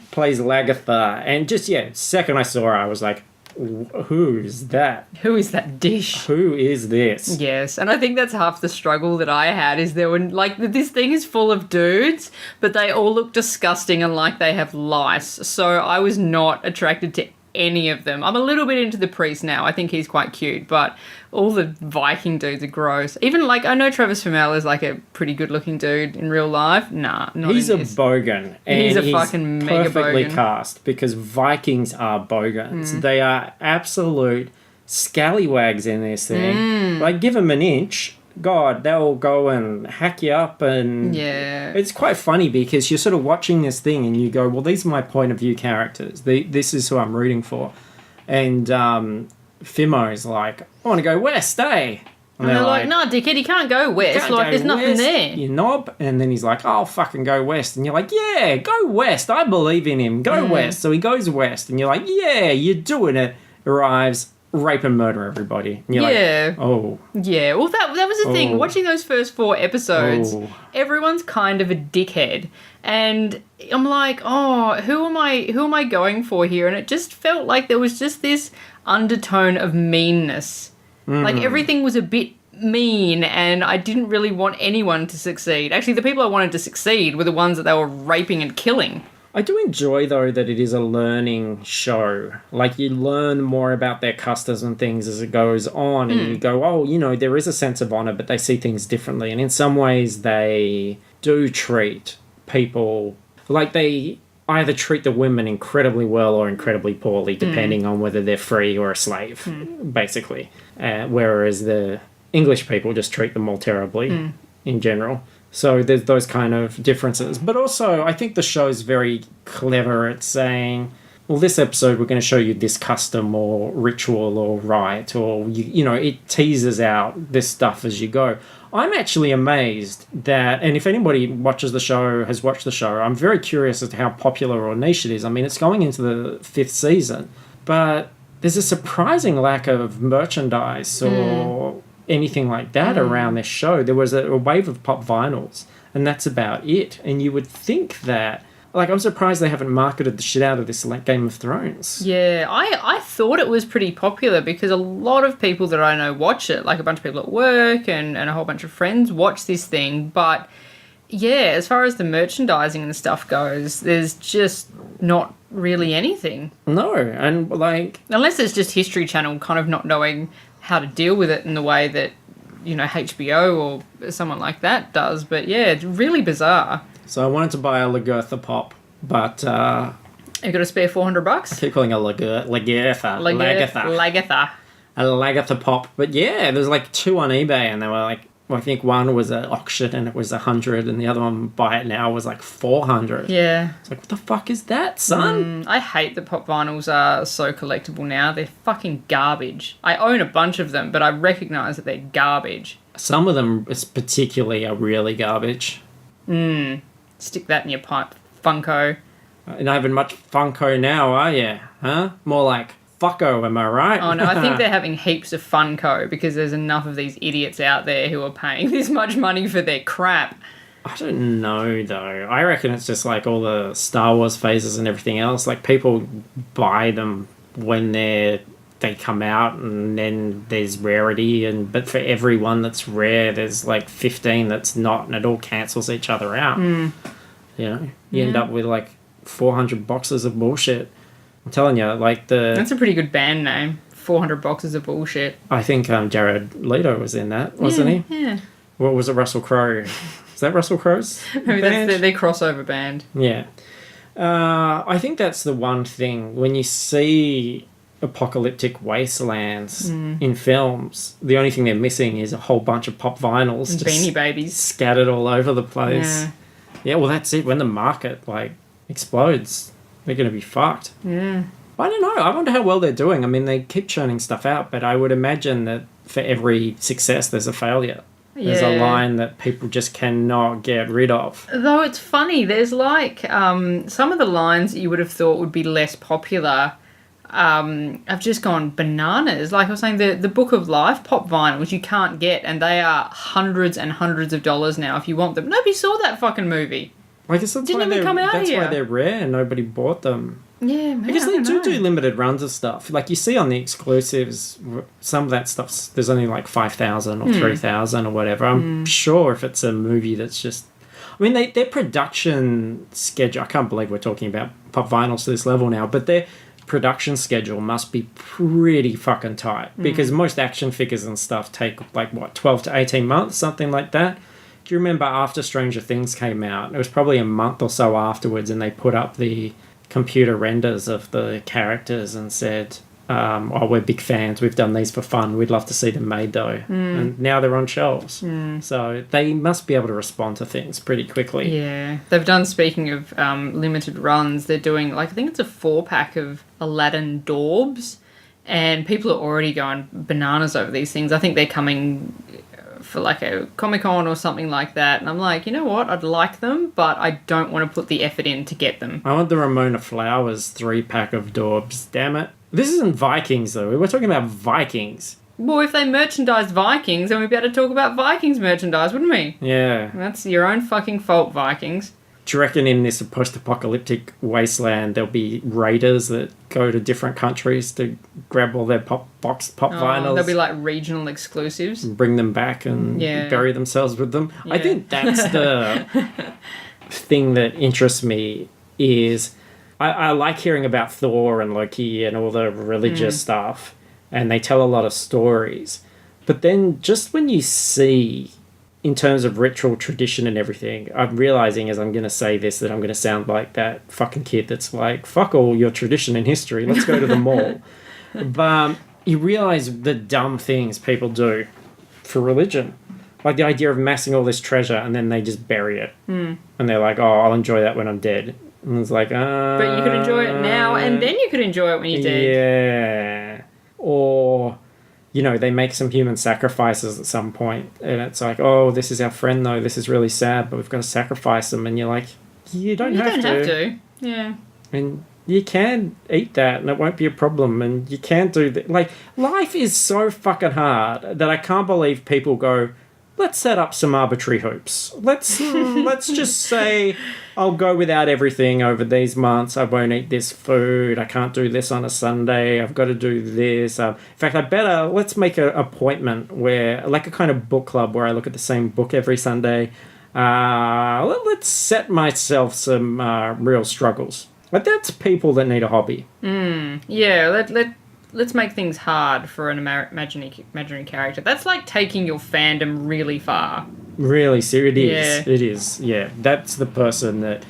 Plays Lagatha. And just, second I saw her, I was like, who's that? Who is that dish? Who is this? Yes, and I think that's half the struggle that I had, is there were, this thing is full of dudes, but they all look disgusting and like they have lice, so I was not attracted to any of them. I'm a little bit into the priest now. I think he's quite cute, but all the Viking dudes are gross. Even, I know Travis Fimmel is, a pretty good-looking dude in real life. Nah, not He's in a this. bogan. And he's a fucking mega perfectly bogan. cast, because Vikings are bogans. They are absolute scallywags in this thing. Give them an inch... God, they'll go and hack you up, and it's quite funny because you're sort of watching this thing and you go, well, these are my point of view characters. This is who I'm rooting for. And Fimmo's like, I want to go west, eh? And they're like, no, dickhead, you can't go west. There's nothing there. You knob. And then he's like, I'll fucking go west. And you're like, yeah, go west. I believe in him. Go west. So he goes west. And you're like, yeah, you're doing it. Arrives, rape and murder everybody. And you're like, oh. Yeah, well, that was the thing. Watching those first 4 episodes, everyone's kind of a dickhead. And I'm like, oh, who am I going for here? And it just felt like there was just this undertone of meanness. Everything was a bit mean, and I didn't really want anyone to succeed. Actually, the people I wanted to succeed were the ones that they were raping and killing. I do enjoy, though, that it is a learning show. You learn more about their customs and things as it goes on, and you go, oh, there is a sense of honour, but they see things differently. And in some ways, they do treat people... they either treat the women incredibly well or incredibly poorly, depending on whether they're free or a slave, basically. Whereas the English people just treat them all terribly in general. So there's those kind of differences. But also, I think the show's very clever at saying, well, this episode we're going to show you this custom or ritual or rite, or, you know, it teases out this stuff as you go. I'm actually amazed that, and if anybody watches the show, has watched the show, I'm very curious as to how popular or niche it is. I mean, it's going into the 5th season, but there's a surprising lack of merchandise or anything like that around this show. There was a wave of pop vinyls, and that's about it. And you would think that, like, I'm surprised they haven't marketed the shit out of this like Game of Thrones. Yeah, I thought it was pretty popular because a lot of people that I know watch it, like a bunch of people at work and a whole bunch of friends watch this thing. But yeah, as far as the merchandising and stuff goes, there's just not really anything. No, and like... Unless it's just History Channel kind of not knowing how to deal with it in the way that, you know, HBO or someone like that does. But yeah, it's really bizarre. So I wanted to buy a Lagertha pop, but... You got to spare $400? I keep calling it Lagertha. A Lagertha pop. But yeah, there's like 2 on eBay, and they were like... Well, I think one was at auction and it was 100, and the other one, buy it now, was like 400. Yeah. It's like, what the fuck is that, son? I hate that pop vinyls are so collectible now. They're fucking garbage. I own a bunch of them, but I recognise that they're garbage. Some of them, particularly, are really garbage. Stick that in your pipe, Funko. You're not having much Funko now, are you? Huh? More like fucko, am I right? Oh no, I think they're having heaps of Funko because there's enough of these idiots out there who are paying this much money for their crap. I don't know, though. I reckon it's just like all the Star Wars phases and everything else. Like, people buy them when they come out, and then there's rarity. But for every one that's rare, there's like 15 that's not, and it all cancels each other out. You know? You end up with like 400 boxes of bullshit. I'm telling you, like That's a pretty good band name. 400 boxes of bullshit. I think Jared Leto was in that, wasn't he? Yeah. What was it, Russell Crowe? Is that Russell Crowe's Maybe band? that's their crossover band. Yeah. I think that's the one thing. When you see apocalyptic wastelands in films, the only thing they're missing is a whole bunch of pop vinyls. And just Beanie Babies. scattered all over the place. Yeah, well, that's it. When the market, like, explodes, they're going to be fucked. Yeah. I don't know. I wonder how well they're doing. I mean, they keep churning stuff out, but I would imagine that for every success, there's a failure. There's a line that people just cannot get rid of. Though it's funny, there's like some of the lines that you would have thought would be less popular have just gone bananas. Like I was saying, the Book of Life pop vinyls you can't get, and they are hundreds and hundreds of dollars now if you want them. Nobody saw that fucking movie. I guess that's Didn't why even come out that's here. why they're rare and nobody bought them. Yeah, man. I guess they do limited runs of stuff. Like you see on the exclusives, some of that stuff's there's only like 5,000 or 3,000 or whatever. I'm sure if it's a movie that's just... I mean, their production schedule... I can't believe we're talking about pop vinyls to this level now, but their production schedule must be pretty fucking tight because most action figures and stuff take like, 12 to 18 months, something like that. Do you remember after Stranger Things came out, it was probably a month or so afterwards, and they put up the computer renders of the characters and said, oh, we're big fans, we've done these for fun, we'd love to see them made though. And now they're on shelves. So they must be able to respond to things pretty quickly. Yeah. They've done, speaking of limited runs, they're doing, like, I think it's a 4-pack of Aladdin Daubs, and people are already going bananas over these things. I think they're coming for like a Comic-Con or something like that, and I'm like, you know what, I'd like them, but I don't want to put the effort in to get them. I want the Ramona Flowers 3-pack of Daubs, damn it. This isn't Vikings though, we're talking about Vikings. Well, if they merchandised Vikings, then we'd be able to talk about Vikings merchandise, wouldn't we? Yeah. That's your own fucking fault, Vikings. Do you reckon in this post-apocalyptic wasteland there'll be raiders that go to different countries to grab all their pop vinyls? There'll be like regional exclusives. And bring them back and bury themselves with them. I think that's the thing that interests me is I like hearing about Thor and Loki and all the religious stuff, and they tell a lot of stories. But then just when you see... in terms of ritual tradition and everything, I'm realising as I'm going to say this that I'm going to sound like that fucking kid that's like, fuck all your tradition and history, let's go to the mall. But you realise the dumb things people do for religion. Like the idea of amassing all this treasure and then they just bury it. And they're like, oh, I'll enjoy that when I'm dead. And it's like, But you could enjoy it now, and then you could enjoy it when you're dead. Yeah. Or, you know, they make some human sacrifices at some point, and it's like, oh, this is our friend, though. This is really sad, but we've got to sacrifice them. And you're like, you don't have to. Yeah. And you can eat that, and it won't be a problem. And you can do that. Like, life is so fucking hard that I can't believe people go, let's set up some arbitrary hoops. Let's just say I'll go without everything over these months. I won't eat this food. I can't do this on a Sunday. I've got to do this. In fact, let's make an appointment where, like a kind of book club where I look at the same book every Sunday. Let's set myself some real struggles. But that's people that need a hobby. Yeah, let's make things hard for an imaginary character. That's like taking your fandom really far. Really, it is. Yeah. It is. Yeah, that's the person that,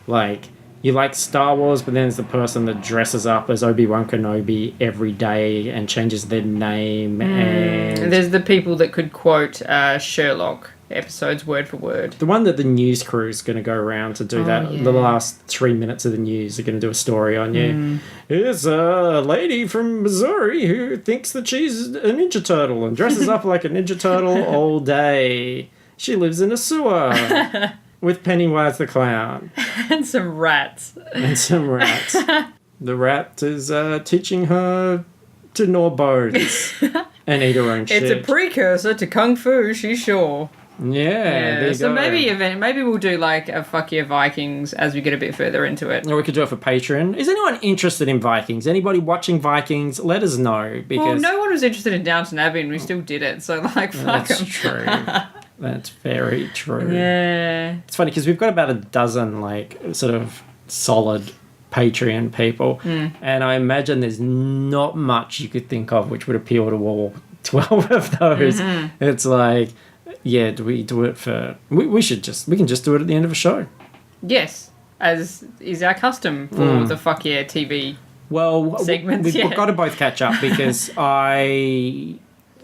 like, you like Star Wars, but then there's the person that dresses up as Obi-Wan Kenobi every day and changes their name. And There's the people that could quote Sherlock episodes word for word. the one that the news crew is going to go around to do that. yeah. The last 3 minutes of the news are going to do a story on you. Here's a lady from Missouri who thinks that she's a Ninja Turtle and dresses up like a Ninja Turtle all day. She lives in a sewer with Pennywise the Clown And some rats. and some rats. The rat is teaching her to gnaw bones and eat her own shit. It's a precursor to Kung Fu, she's sure. Yeah, there you So go. maybe we'll do like a Fuck Yeah Vikings as we get a bit further into it. Or we could do it for Patreon. Is anyone interested in Vikings? Anybody watching Vikings? Let us know. Because Well, no one was interested in Downton Abbey and we still did it, so like fuck that's 'em. true. That's very true. Yeah. It's funny because we've got about a dozen, like, sort of solid Patreon people. And I imagine there's not much you could think of which would appeal to all 12 of those. It's like, yeah, do we do it for... We can just do it at the end of a show. Yes, as is our custom for the Fuck Yeah TV. Well, Segments, we've yeah. got to both catch up because I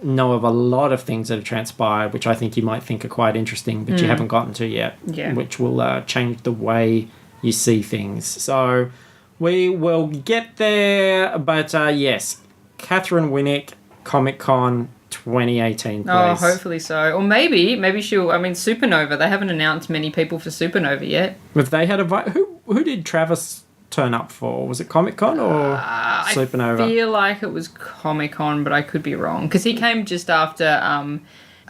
know of a lot of things that have transpired which I think you might think are quite interesting but you haven't gotten to yet, Yeah. which will change the way you see things. So we will get there, but yes, Catherine Winnick, Comic-Con 2018, please. Oh, hopefully so. Or maybe she'll... I mean, Supernova. They haven't announced many people for Supernova yet. If they had who did Travis turn up for? Was it Comic-Con or Supernova? I feel like it was Comic-Con, but I could be wrong. Because he came just after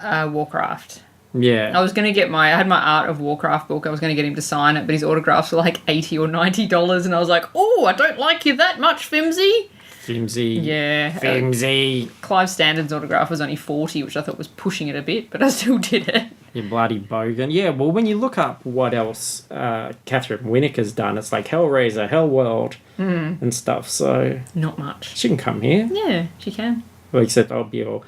Warcraft. Yeah. I was going to get I had my Art of Warcraft book. I was going to get him to sign it, but his autographs were like $80 or $90. And I was like, oh, I don't like you that much, Fimsy. Flimsy. Yeah. Flimsy. Clive Standard's autograph was only 40, which I thought was pushing it a bit, but I still did it. You bloody bogan. Yeah, well, when you look up what else Catherine Winnick has done, it's like Hellraiser, Hellworld, and stuff. So Not much. she can come here. Yeah, she can. Well, except I'll be all...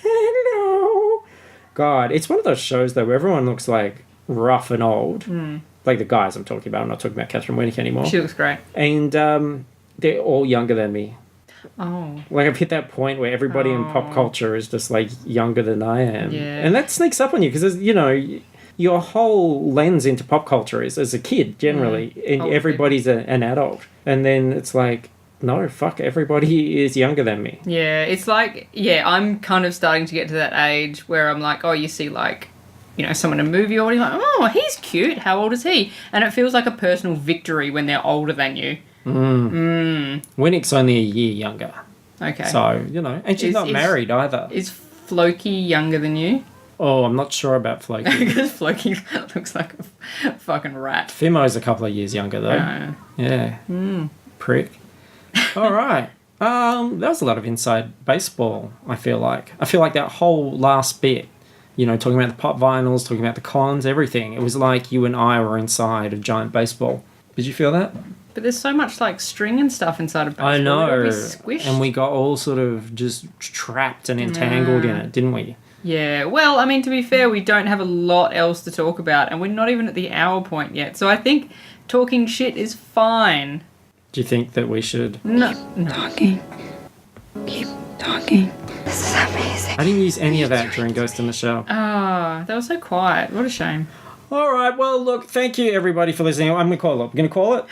Hello. God, it's one of those shows, though, where everyone looks like rough and old. Like the guys I'm talking about. I'm not talking about Catherine Winnick anymore. She looks great. And they're all younger than me. Oh. Like, I've hit that point where everybody in pop culture is just, like, younger than I am. Yeah. And that sneaks up on you because, you know, your whole lens into pop culture is as a kid, generally. And Old everybody's an adult. And then it's like, no, fuck, everybody is younger than me. Yeah, it's like, I'm kind of starting to get to that age where I'm like, oh, you see, like, you know, someone in a movie or you're like, oh, he's cute. How old is he? And it feels like a personal victory when they're older than you. Winnick's only a year younger. Okay. So, you know, and she's not married either. Is Floki younger than you? Oh, I'm not sure about Floki. Because Floki looks like a fucking rat. Fimo's a couple of years younger, though. Yeah. Prick. All right. That was a lot of inside baseball, I feel like. I feel like that whole last bit, you know, talking about the pop vinyls, talking about the cons, everything. It was like you and I were inside a giant baseball. Did you feel that? But there's so much, like, string and stuff inside of baseball. I know. We gotta be squished. And we got all sort of just trapped and entangled in it, didn't we? Yeah, well, I mean, to be fair, we don't have a lot else to talk about, and we're not even at the hour point yet. So I think talking shit is fine. Do you think that we should... No. Talking. Keep talking. This is amazing. I didn't use any of that during Ghost in the Shell. Ah, that was so quiet. What a shame. All right, well, look, thank you, everybody, for listening. I'm going to call it. I'm going to call it.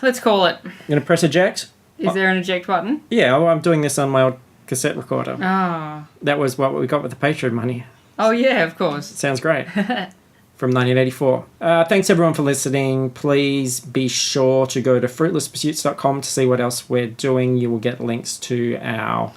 Let's call it. I'm going to press eject. Is there an eject button? Yeah, well, I'm doing this on my old cassette recorder. Ah. That was what we got with the Patreon money. Oh, yeah, of course. Sounds great. From 1984. Thanks, everyone, for listening. Please be sure to go to fruitlesspursuits.com to see what else we're doing. You will get links to our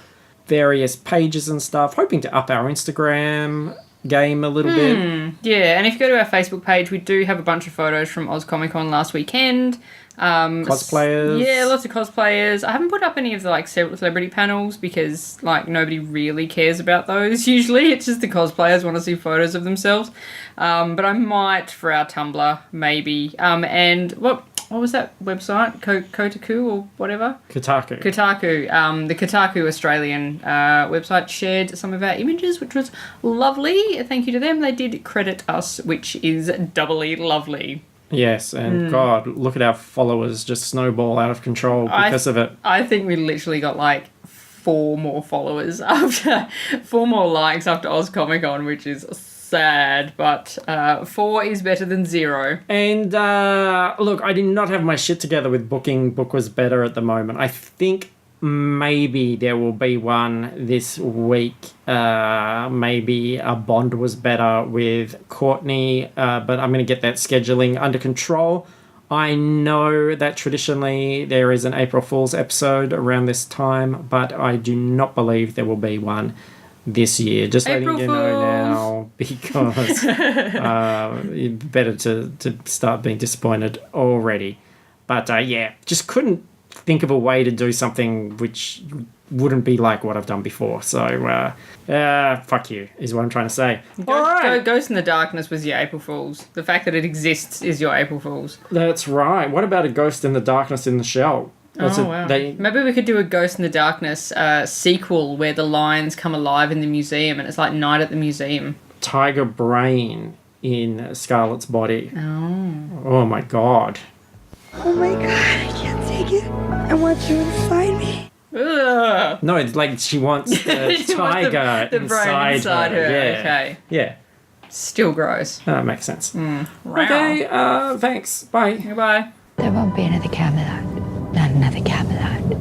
various pages and stuff. Hoping to up our Instagram game a little bit. Yeah, and if you go to our Facebook page, we do have a bunch of photos from Oz Comic Con last weekend. Cosplayers. Yeah, lots of cosplayers. I haven't put up any of the celebrity panels because nobody really cares about those usually. It's just the cosplayers want to see photos of themselves. But I might for our Tumblr maybe. And what was that website? Kotaku or whatever? Kotaku. The Kotaku Australian website shared some of our images, which was lovely. Thank you to them. They did credit us, which is doubly lovely. Yes, and God, look at our followers just snowball out of control because of it. I think we literally got 4 more followers after 4 more likes after Oz Comic Con, which is sad, but 4 is better than 0. And look, I did not have my shit together with booking. Book was better at the moment. I think maybe there will be one this week. Maybe a Bond was better with Courtney, but I'm going to get that scheduling under control. I know that traditionally there is an April Fool's episode around this time, but I do not believe there will be one this year. Just April letting you know now, because it's better to start being disappointed already. But yeah, just couldn't think of a way to do something which wouldn't be like what I've done before. So, fuck you, is what I'm trying to say. All right. Ghost in the Darkness was your April Fool's. The fact that it exists is your April Fool's. That's right. What about a Ghost in the Darkness in the Shell? Wow. Maybe we could do a Ghost in the Darkness sequel where the lions come alive in the museum and it's like Night at the Museum. Tiger Brain in Scarlett's body. Oh my God. Oh my god, I can't take it. I want you inside me. Ugh. No, it's like she wants the She tiger wants the brain inside her. Yeah. Okay. Yeah. Still gross. That makes sense. Wow. Okay, thanks. Bye. Goodbye. There won't be another Camelot. Not another Camelot.